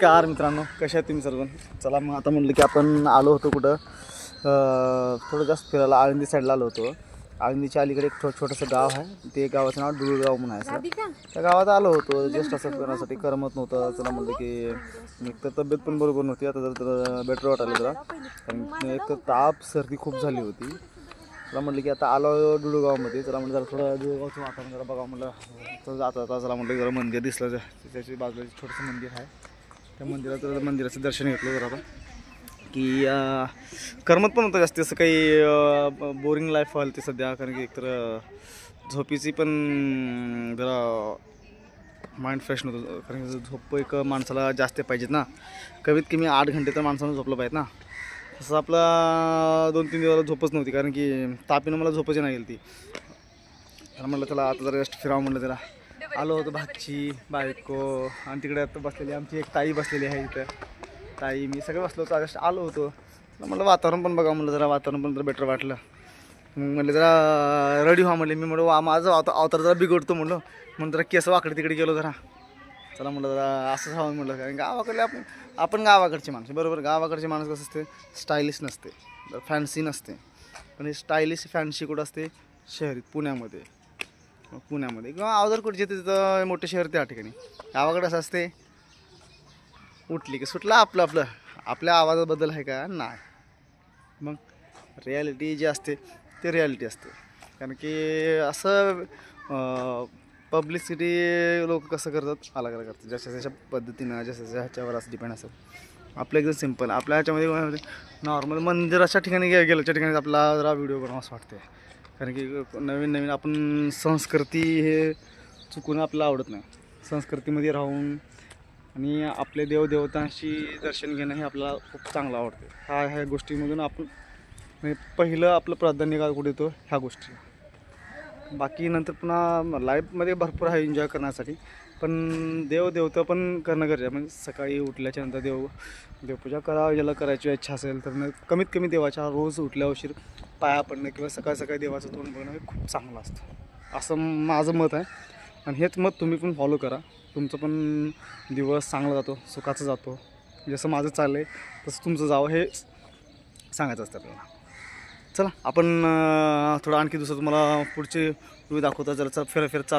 नमस्कार मित्रांनो, कशा आहेत तुम्ही सर्व? चला मग आता म्हटलं की आपण आलो होतो कुठं थोडं जास्त फिरायला आळंदी साईडला आलो होतो. आळंदीच्या अलीकडे एक छोटंसं गाव आहे, ते गावाचं नाव दुळगाव म्हणून आहे. त्या गावात आलो होतो जस्ट असं फिरण्यासाठी, करमत नव्हतं. चला म्हटलं की एक तर तब्येत पण बरोबर नव्हती, आता जर बेटर वाटायला जरा, कारण एक तर ताप सर्दी खूप झाली होती. चला म्हटलं की आता आलो दुळगावमध्ये. चला म्हटलं जरा थोडं दुळगावचं वातावरण जरा बघा म्हटलं. तर जाता चला म्हटलं जरा मंदिर दिसलं, त्याची बाजूला छोटंसं मंदिर आहे. त्या मंदिराचं दर्शन घेतलं जरा की करमत पण होतं जास्त, असं काही बोरिंग लाईफ व्हायला ते सध्या. कारण की एकतर झोपीची पण जरा माइंड फ्रेश नव्हतं, कारण की झोप एक माणसाला जास्त पाहिजेत ना, कमीत कमी 8 घंटे तर माणसानं झोपलं पाहिजे ना. तसं आपला 2-3 दिवस झोपच नव्हती, कारण की तापीनं मला झोपच नाही गेली ती. तर म्हटलं चला आता जरा जस्ट फिरावं म्हटलं. जरा आलो होतो, भाची बायको आणि तिकडे आता बसलेली आमची एक ताई बसलेली आहे इथं. ताई मी सगळं बसलो होतो, जस्ट आलो होतो. म्हटलं वातावरण पण बघा म्हटलं, जरा वातावरण पण जरा बेटर वाटलं. म्हटलं जरा रेडी व्हा म्हटलं. मी म्हटलं माझं अवतार जरा बिघडतो म्हटलं, म्हणून जरा केस वाकडे तिकडे गेलो जरा. चला म्हटलं जरा असंच हवं म्हटलं, कारण गावाकडले आपण गावाकडचे माणसं, बरोबर. गावाकडचे माणूस कसं असते, स्टायलिश नसते, फॅन्सी नसते. पण हे स्टायलिश फॅन्सी कुठं असते, शहरी पुण्यामध्ये किंवा अवधर कुठे तिथं मोठे शहर त्या ठिकाणी. गावाकडे असं असते, उठली की सुटला आपलं आपल्या आवाजाबद्दल आहे का नाही. मग रियालिटी जी असते ते रियालिटी असते, कारण की असं पब्लिसिटी लोक कसं करतात, अलग अलग करतात, जशा जशा पद्धतीनं जशा ह्याच्यावर असं डिपेंड असतं. आपलं एकदम सिम्पल, आपल्या ह्याच्यामध्ये नॉर्मल मंदिराच्या ठिकाणी गेल्याच्या ठिकाणी आपला जरा व्हिडिओ बनवा असं वाटते. कारण की नवीन आपण संस्कृती हे चुकून आपल्याला आवडत नाही. संस्कृतीमध्ये राहून आणि आपले देवदेवतांशी दर्शन घेणं हे आपल्याला खूप चांगलं आवडते. ह्या गोष्टीमधून आपण म्हणजे पहिलं आपलं प्राधान्य काय कुठे येतो, ह्या गोष्टी. बाकी नंतर पुन्हा लाईफमध्ये भरपूर आहे एन्जॉय करण्यासाठी, पण देवदेवता पण करणं गरजेचं आहे. म्हणजे सकाळी उठल्याच्या नंतर देवपूजा करा, ज्याला करायची इच्छा असेल तर कमीत कमी देवाच्या रोज उठल्या उशीर पाया पडणं किंवा सकाळी देवाचं तोंड बघणं हे खूप चांगलं असतं, असं माझं मत आहे. आणि हेच मत तुम्ही पण फॉलो करा, तुमचं पण दिवस चांगला जातो, सुखाचा जातो. जसं माझं चाललं आहे तसं तुमचं जावं हे सांगायचं असतं आपल्याला. चला आपण थोडं आणखी दुसरं तुम्हाला पुढचे व्हिडिओ दाखवता. जरा फिरत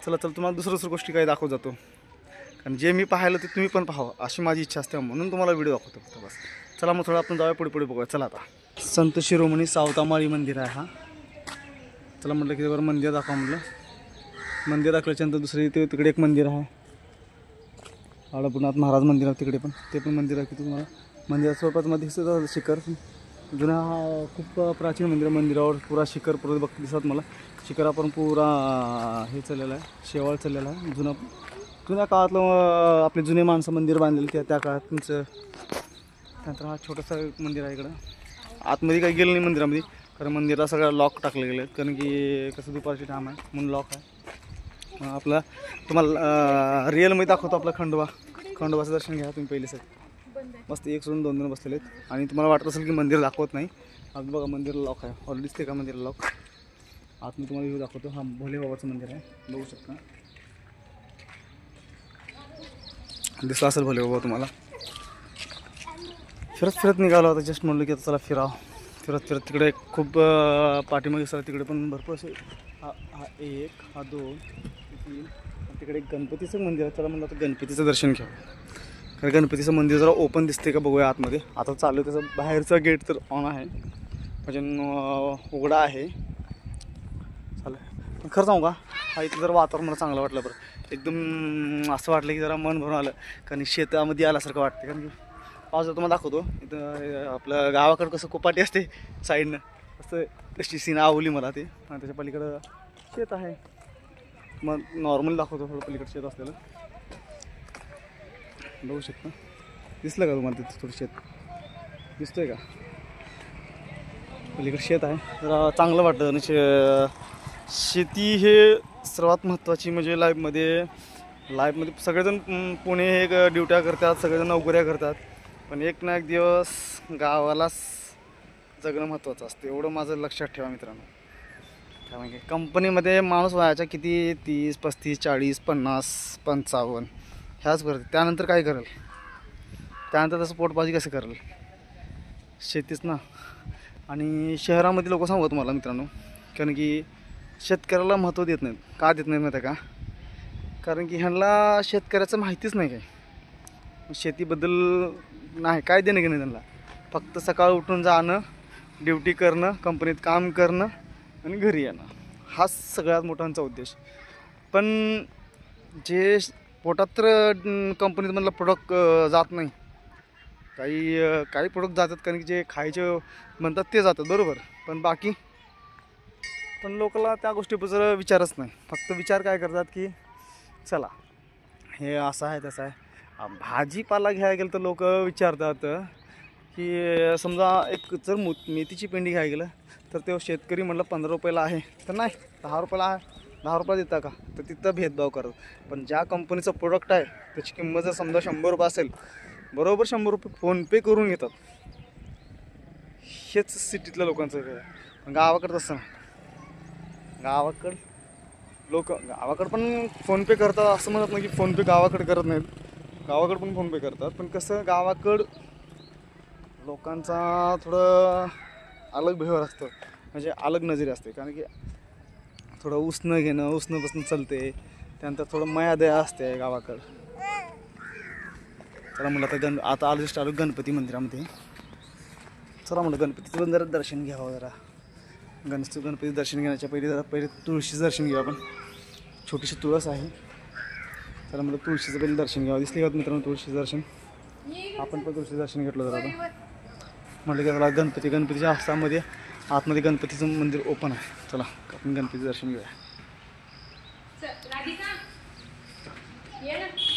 चलत तुम्हाला दुसरं गोष्टी काही दाखवत जातो, कारण जे मी पाहिलं ते तुम्ही पण पाहावं अशी माझी इच्छा असते, म्हणून तुम्हाला व्हिडिओ दाखवतो फक्त बस. चला मग थोडं आपण जाऊया पुढे बघूया. चला आता संत शिरोमणी सावतामाळी मंदिर आहे हा. चला म्हटलं की बरं मंदिर दाखवा म्हटलं. मंदिर दाखवल्याच्यानंतर दुसरे तिकडे एक मंदिर आहे, आळापुरनाथ महाराज मंदिर आहे तिकडे पण, ते पण मंदिर आहे की तुम्हाला मंदिरात स्वरूपामध्ये दिसतं शिखर. जुना खूप प्राचीन मंदिर, मंदिरावर पुरा शिखर पुरत बघते दिसत मला. शिखर आपण पुरा हे चाललेलं आहे, शेवाळ चाललेला आहे. जुन्या काळातलं आपले जुने माणसं मंदिर बांधलेलं त्या काळात तुमचं. त्यानंतर हा छोटासा मंदिर आहे इकडं. आतमध्ये काही गेलं नाही मंदिरामध्ये, कारण मंदिराला सगळं लॉक टाकलं गेलं, कारण की कसं दुपारची टाईम आहे म्हणून लॉक आहे. आपला तुम्हाला रिअलमध्ये दाखवतो आपला खंडोबाचं दर्शन घ्या तुम्ही पहिले. मस्त एक सोडून 2 बसलेले आहेत. आणि तुम्हाला वाटत असेल की मंदिर दाखवत नाही, आता बघा मंदिरला लॉक आहे, ऑलरेडी दिसते का मंदिरला लॉक. आतमध्ये तुम्हाला व्ह्यू दाखवतो. हा भोले बाबाचं मंदिर आहे, बघू शकता. दिसला असेल भोले बाबा तुम्हाला. फिरत निघालो आता, जस्ट म्हणलं की आता चला फिरत तिकडे खूप पाठीमागे सर तिकडे पण भरपूर असे हा 1 हा 2 3 तिकडे एक गणपतीचं मंदिर आहे. चला म्हणलं आता गणपतीचं दर्शन घ्या, कारण गणपतीचं मंदिर जरा ओपन दिसते का बघूया आतमध्ये. आता चालू त्याचं बाहेरचं गेट तर ऑन आहे, म्हणजे उघडा आहे. चालेल, पण खरं सांगू का, हा इथं जरा वातावरण मला चांगलं वाटलं बरं. एकदम असं वाटलं की जरा मन भरून आलं, कारण शेतामध्ये आल्यासारखं वाटते. कारण की पावसाळ्यात तुम्हाला दाखवतो इथं आपलं गावाकडं कसं कोपाटी असते साईडनं, असं तशी सीन आवली मला ते. आणि त्याच्या पलीकडं शेत आहे, मग नॉर्मल दाखवतो थोडं पलीकडं शेत असलेलं. बघू शकता, दिसलं का तुम्हाला तिथं थोडं शेत दिसतंय का, पलीकडे शेत आहे. जरा चांगलं वाटतं. आणि शेती हे सर्वात महत्त्वाची, म्हणजे लाईफमध्ये सगळेजण पुणे हे ड्युट्या करतात, सगळेजण नोकऱ्या करतात, पण एक ना एक दिवस गावालाच जगणं महत्त्वाचं असतं, एवढं माझं लक्षात ठेवा मित्रांनो. कारण की कंपनीमध्ये माणूस व्हायचा किती 30, 35, 40, 50, 55, ह्याच करते. त्यानंतर काय करेल? त्यानंतर त्याचं पोटबाजी कसं करेल? शेतीच ना. आणि शहरामध्ये लोक सांगू तुम्हाला मित्रांनो, कारण की शेतकऱ्याला महत्त्व देत नाहीत. का देत नाहीत माहिती आहे का? कारण की ह्यांना शेतकऱ्याचं माहितीच नाही काय, शेतीबद्दल नाही काय देणं घेणं त्यांना. फक्त सकाळ उठून जाणं, ड्युटी करणं, कंपनीत काम करणं आणि घरी येणं, हाच सगळ्यात मोठा उद्देश. पण जे पोटात तर कंपनीमधला प्रोडक्ट जात नाही. काही प्रोडक्ट जातात, कारण की जे खायचे म्हणतात ते जातात बरोबर. पण बाकी पण लोकांना त्या गोष्टीबद्दल विचारच नाही. फक्त विचार काय करतात की चला हे असं आहे तसं आहे. भाजीपाला घ्यायला गेलं तर लोक विचारतात की समजा एक जर मेथीची पेंडी घ्यायला गेलं तर ते शेतकरी म्हटलं 15 रुपयाला आहे, तर नाही 10 रुपयाला आहे, 10 रुपयाला देता का, तर तिथं भेदभाव करतात. पण ज्या कंपनीचं प्रोडक्ट आहे त्याची किंमत जर समजा 100 रुपये असेल, बरोबर 100 रुपये फोनपे करून घेतात. हेच सिटीतल्या लोकांचं आहे. गावाकडं तसं नाही. गावाकडं पण फोनपे करतात, असं म्हणत नाही की फोनपे गावाकडे करत नाहीत. गावाकडं पण फोनपे करतात. पण कसं गावाकडं लोकांचा थोडं अलग बिहेवियर असतं, म्हणजे अलग नजरे असते. कारण की थोडं उसणं घेणं, उसणं बसणं चालते. त्यानंतर थोडं मायादया असते गावाकडं. चला म्हटलं आता आलो जस्ट आलो गणपती मंदिरामध्ये. चला म्हटलं गणपतीचं पण जरा दर्शन घ्यावं. जरा गणपती दर्शन घेण्याच्या पहिले तुळशीचं दर्शन घेऊ आपण. छोटीशी तुळस आहे. चला म्हटलं तुळशीचं पहिले दर्शन घ्यावं. दिसली का मित्रांनो तुळशीचं दर्शन? आपण पण तुळशीचं दर्शन घेतलं जरा. आता म्हटलं की त्याला गणपतीच्या आसामध्ये आतमध्ये गणपतीचं मंदिर ओपन आहे. चला आपण गणपतीचं दर्शन घेऊया.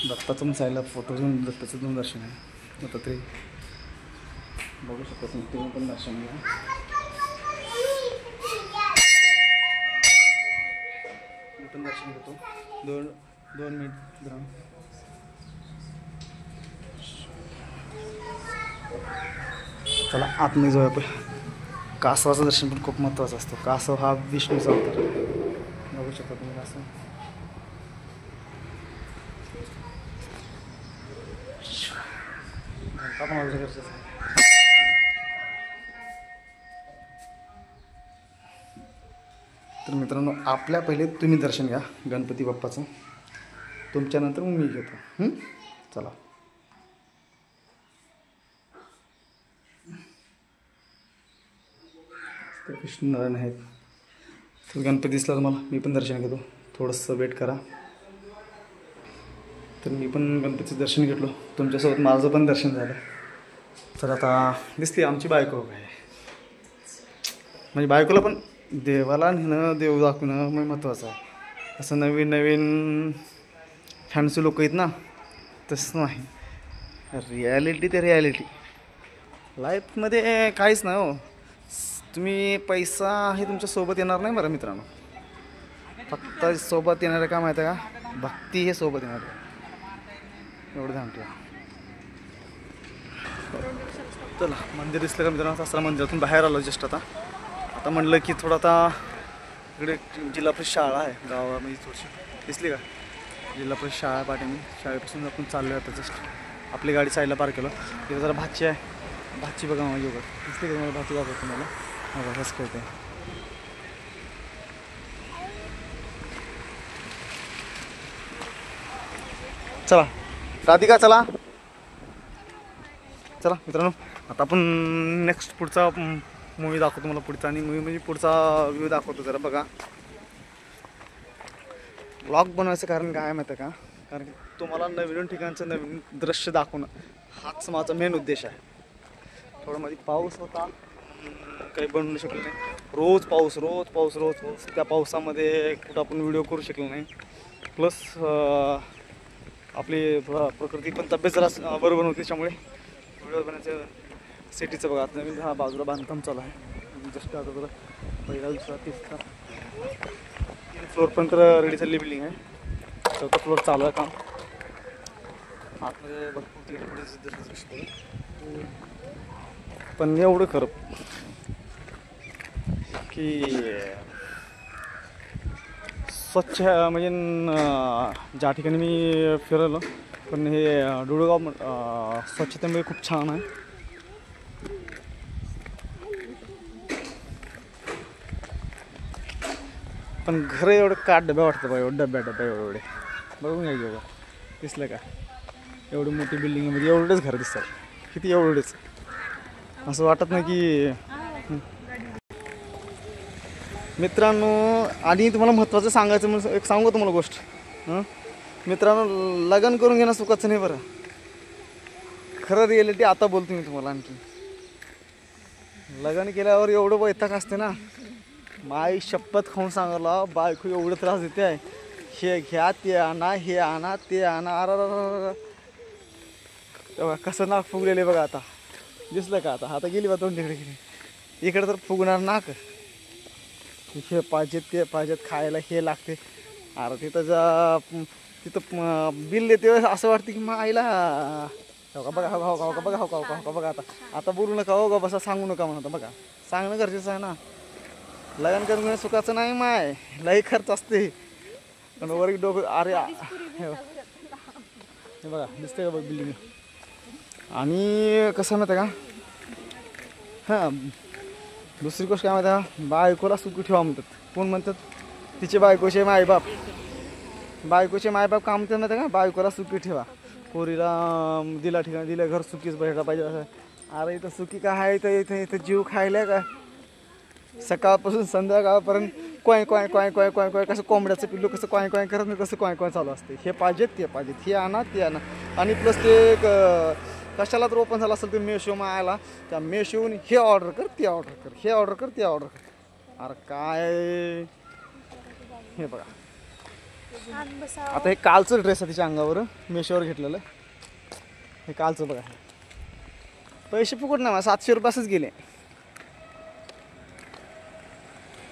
दत्ताचं पण साईडला फोटो घेऊन दत्ताचं पण दर्शन आहे. दत्तात्रय बघू शकतो तुम्ही, ते पण दर्शन घ्या. मी पण दर्शन घेतो. दोन मिनिट जरा. चला आतमध्ये जाऊया. आपण कासवाचं दर्शन पण खूप महत्त्वाचं असतं. कासव हा विष्णूचा अवतार. बघू शकता तुम्ही कासव. तर मित्रांनो आपल्या पहिले तुम्ही दर्शन घ्या गणपती बाप्पाचं, तुमच्यानंतर मग मी घेतो. चला. कृष्णनारायण आहेत. तर गणपती दिसला तुम्हाला, मी पण दर्शन घेतो. थोडंसं वेट करा. तर मी पण गणपतीचं दर्शन घेतलो, तुमच्यासोबत माझं पण दर्शन झालं. तर आता दिसली आमची बायको काय, म्हणजे बायकोला पण देवाला नेणं, देव दाखवणं म्हणजे महत्त्वाचं आहे. असं नवीन फॅन्सी लोक आहेत ना, तसं नाही. रिॲलिटी ते रिॲलिटी लाईफमध्ये काहीच नाही हो. तुम्ही पैसा हे तुमच्यासोबत येणार नाही बरं मित्रांनो. फक्त सोबत येणार आहे का माहिती आहे का? भक्ती हे सोबत येणार आहे. एवढं ध्यान ठेवा. चला मंदिर दिसलं का मित्रांनो? असं मंदिरातून बाहेर आलो जस्ट आता म्हणलं की थोडं आता इकडे जिल्हा परिषद शाळा आहे गावामध्ये थोडीशी दिसली का? जिल्हा परिषद शाळा पाठीने, शाळेपासून आपण चाललो आता जस्ट. आपली गाडी साईडला पार्क केलं. तिथं जरा भाची आहे. भाची बघा माझी बघा दिसली का? मला भाची दाखवतो तुम्हाला. हा बघाच कळते. चला राधिका चला मित्रांनो, आता आपण नेक्स्ट पुढचा मूवी दाखवतो मला पुढचा. आणि मूवी म्हणजे पुढचा व्ह्यू दाखवतो. जरा बघा. व्लॉग बनवायचं कारण काय माहिती आहे का? कारण की तुम्हाला नवीन ठिकाणचं नवीन दृश्य दाखवणं हाच माझा मेन उद्देश आहे. थोडं मध्ये पाऊस होता, काही बनवू शकलो नाही. रोज पाऊस. त्या पावसामध्ये कुठं आपण व्हिडिओ करू शकलो नाही. प्लस आपली प्रकृती पण तब्येत जरा बरोबर नव्हती, त्याच्यामुळे व्हिडिओ बनायचं. सिटीचं बघा आता नवीन बाजूला बांधकाम चालू आहे. जस्ट आता जरा पहिला दुसरा तिसरा 3 फ्लोअरपर्यंत रेडी झालेली बिल्डिंग आहे. 4था फ्लोअर चालू आहे काम. आतमध्ये भरपूर पण एवढं खरं की स्वच्छ म्हणजे ज्या ठिकाणी मी फिरलो पण हे डुडगाव स्वच्छतेमुळे खूप छान आहे. पण घर एवढं काट डब्या वाटतं बघा, एवढं डब्या एवढे बघून घ्यायचे बघा. दिसलं का? एवढी मोठी बिल्डिंगमध्ये एवढेच घर दिसतात. किती एवढेच, असं वाटत नाही की. मित्रांनो, आणि तुम्हाला महत्त्वाचं सांगायचं म्हणून एक सांगू तुम्हाला गोष्ट. मित्रांनो, लग्न करून घेणं सुखाचं नाही बरं. खरं रिॲलिटी आता बोलतो मी तुम्हाला. आणखी लग्न केल्यावर एवढं वैताग असते ना, माई शपथ खाऊन सांगायला, बायको एवढं त्रास देते आहे. हे घ्या, ते आणा, हे आणा, ते आणा. अरे तेव्हा कसं नाक फुगलेले बघा. आता दिसलं का? आता गेली बा दोन तिकडे गेली. इकडे तर फुगणार नाक. हे पाहिजेत, ते पाहिजेत, खायला हे लागते. अरे तिथं बिल देते असं वाटतं की माईला. हो का बघा, हो का बघा, हो का बघा. आता बोलू नका, हो का बसा, सांगू नका म्हणता. बघा, सांगणं गरजेचं आहे ना. लग्न करून सुखाचं नाही माय, लई खर्च असते. पण वर डोकं. अरे हे बघा, दिसते का बघ बिल्डिंग. आणि कसं माहिती आहे का? हां, दुसरी गोष्ट काय माहिती आहे? बायकोला सुखी ठेवा म्हणतात. कोण म्हणतात? तिचे बायकोचे मायबाप. बायकोचे मायबाप काम म्हणतात माहिती आहे का? बायकोला सुखी ठेवा. पोरीला दिला ठिकाणी दिलं, घर सुखीच भेटला पाहिजे असं. अरे इथं सुखी काय आहे? इथं जीव खायला का? सकाळपासून संध्याकाळपर्यंत कोय कोय कोय कोय कोय कोय कसं कोंबड्याचं पिल्लू कसं कोय कोय करत नाही, कसं कोय कोय चालू असते. हे पाहिजेत, ते पाहिजेत, हे आणा, ते आणा. आणि प्लस ते कशाला तर ओपन झालं असेल ते मेशो आला, त्या मेशोहून हे ऑर्डर कर, ते ऑर्डर कर, हे ऑर्डर कर, ते ऑर्डर कर. अरे काय हे बघा. आता हे कालचं ड्रेस आहे तिच्या अंगावर, मेशोवर घेतलेलं. हे कालचं बघा. पैसे फुकट नाही, 700 रुपये असंच गेले.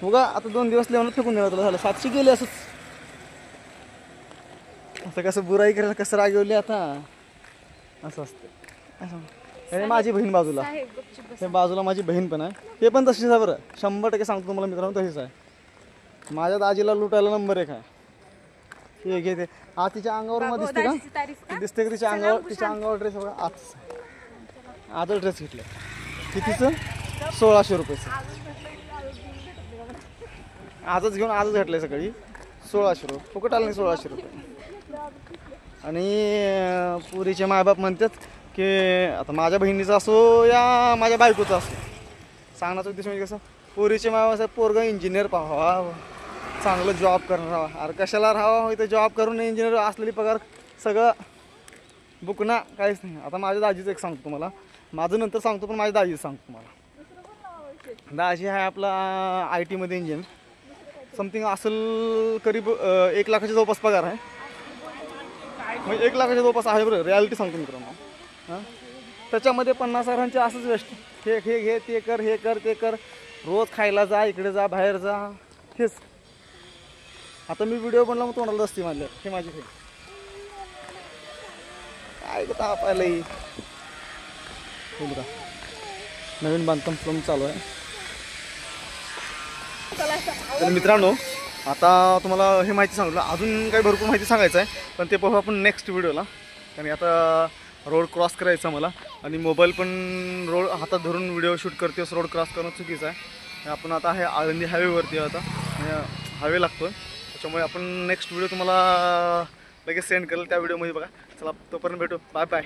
बघा, आता 2 दिवस लिहून फेकून देणार तुला. झालं 700 गेले असंच. असं कसं बुराई करायला, कसं रागवले आता, असं असतं. आणि माझी बहीण बाजूला, हे बाजूला माझी बहीण पण आहे. हे पण तशीच आहे बरं, 100% सांगतो तुम्हाला मित्रांनो, तशीच आहे. माझ्या दाजीला लुटायला नंबर 1 आहे. हे घेते. तिच्या अंगावर मला दिसते का? दिसते का तिच्या अंगावर ड्रेस बघा. आजच ड्रेस घेतलं. कितीचं? 1600 रुपयेचं. आजच घेऊन आजच घातलंय सकाळी. 1600 रुपये फुकट आलं नाही. 1600 रुपये. आणि पुरीचे मायबाप म्हणतात की आता माझ्या बहिणीचा असो या माझ्या बायकोचा असो, सांगण्याचा उद्देश म्हणजे कसं, पुरीचे मायबाप पोरगं इंजिनियर पाहावा, चांगलं जॉब करणार. अरे कशाला राहावं इथं? जॉब करून इंजिनियर असलेली पगार सगळं बुकना, काहीच नाही. आता माझ्या दाजीचं एक सांगतो तुम्हाला, माझं नंतर सांगतो, पण माझ्या दाजीचं सांगतो तुम्हाला. दाजी आहे आपला IT मध्ये इंजिनियर. समथिंग असेल करीब 1 लाखाच्या जवळपास पगार आहे. म्हणजे 1 लाखाच्या जवळपास आहे बरं, रियालिटी सांगतो मित्रांनो. हां, त्याच्यामध्ये 50,000चे असंच वेस्ट. हे घे, ते कर, हे कर, ते कर, रोज खायला जा, इकडे जा, बाहेर जा, हेच. आता मी व्हिडिओ बनला मग तोंडाला असते माझ्या. हे माझी हे काय ताप आलंय. हे बघा, नवीन बांधकाम फ्लोम चालू आहे. तर मित्रांनो, आता तुम्हाला हे माहिती सांगितलं, अजून काही भरपूर माहिती सांगायचं आहे, पण ते पाहू आपण नेक्स्ट व्हिडिओला. कारण आता रोड क्रॉस करायचा मला, आणि मोबाईल पण रोड हातात धरून व्हिडिओ शूट करतेस, रोड क्रॉस करणं चुकीचं आहे. आपण आता आहे आळंदी हायवेवरती, आता हायवे लागतो. त्याच्यामुळे आपण नेक्स्ट व्हिडिओ तुम्हाला लगेच सेंड करेल, त्या व्हिडिओमध्ये बघा. चला, तोपर्यंत भेटू. Bye bye.